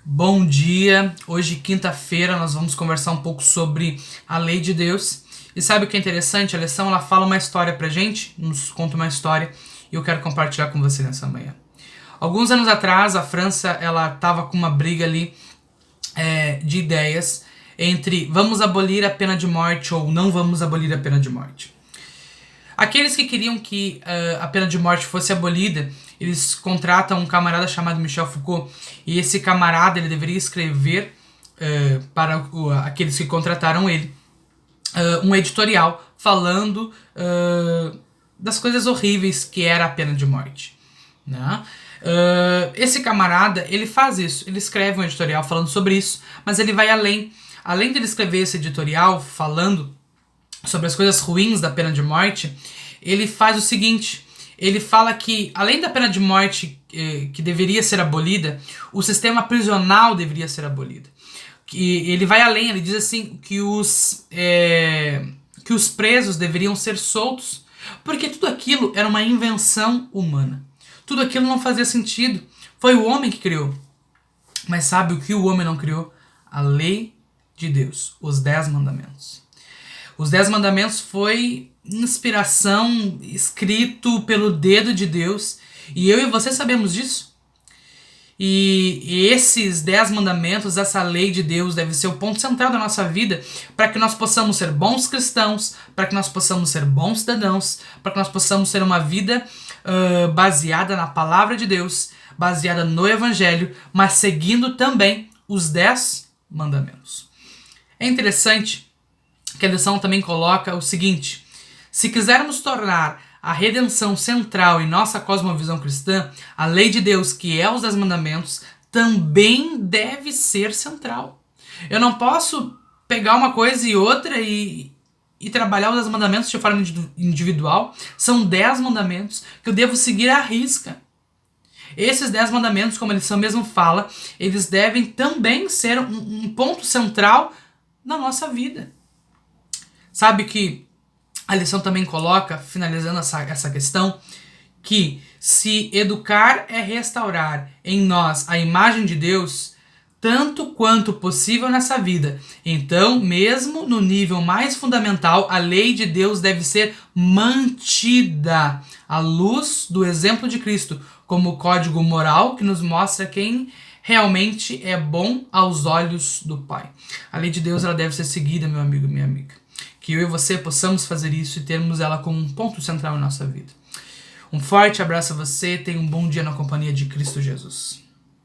Bom dia! Hoje, quinta-feira, nós vamos conversar um pouco sobre a lei de Deus. E sabe o que é interessante? A lição ela fala uma história pra gente, nos conta uma história, e eu quero compartilhar com você nessa manhã. Alguns anos atrás, a França ela estava com uma briga ali de ideias entre vamos abolir a pena de morte ou não vamos abolir a pena de morte. Aqueles que queriam que a pena de morte fosse abolida, eles contratam um camarada chamado Michel Foucault, e esse camarada ele deveria escrever para aqueles que contrataram ele um editorial falando das coisas horríveis que era a pena de morte, né? Esse camarada ele faz isso, ele escreve um editorial falando sobre isso, mas ele vai além. Além de ele escrever esse editorial falando sobre as coisas ruins da pena de morte, ele faz o seguinte: ele fala que, além da pena de morte que deveria ser abolida, o sistema prisional deveria ser abolido. Que ele vai além, ele diz assim que os presos deveriam ser soltos, porque tudo aquilo era uma invenção humana. Tudo aquilo não fazia sentido. Foi o homem que criou. Mas sabe o que o homem não criou? A lei de Deus, os 10 mandamentos. Os 10 mandamentos foi inspiração, escrito pelo dedo de Deus, e eu e você sabemos disso. E esses 10 mandamentos, essa lei de Deus deve ser o ponto central da nossa vida para que nós possamos ser bons cristãos, para que nós possamos ser bons cidadãos, para que nós possamos ter uma vida baseada na palavra de Deus, baseada no Evangelho, mas seguindo também os 10 mandamentos. É interessante que a lição também coloca o seguinte: se quisermos tornar a redenção central em nossa cosmovisão cristã, a lei de Deus, que é os 10 mandamentos, também deve ser central. Eu não posso pegar uma coisa e outra e trabalhar os 10 mandamentos de forma individual. São 10 mandamentos que eu devo seguir à risca. Esses 10 mandamentos, como a lição mesmo fala, eles devem também ser um ponto central na nossa vida. Sabe que a lição também coloca, finalizando essa questão, que se educar é restaurar em nós a imagem de Deus, tanto quanto possível nessa vida, então, mesmo no nível mais fundamental, a lei de Deus deve ser mantida à luz do exemplo de Cristo, como código moral que nos mostra quem realmente é bom aos olhos do Pai. A lei de Deus ela deve ser seguida, meu amigo, minha amiga. Que eu e você possamos fazer isso e termos ela como um ponto central em nossa vida. Um forte abraço a você, tenha um bom dia na companhia de Cristo Jesus.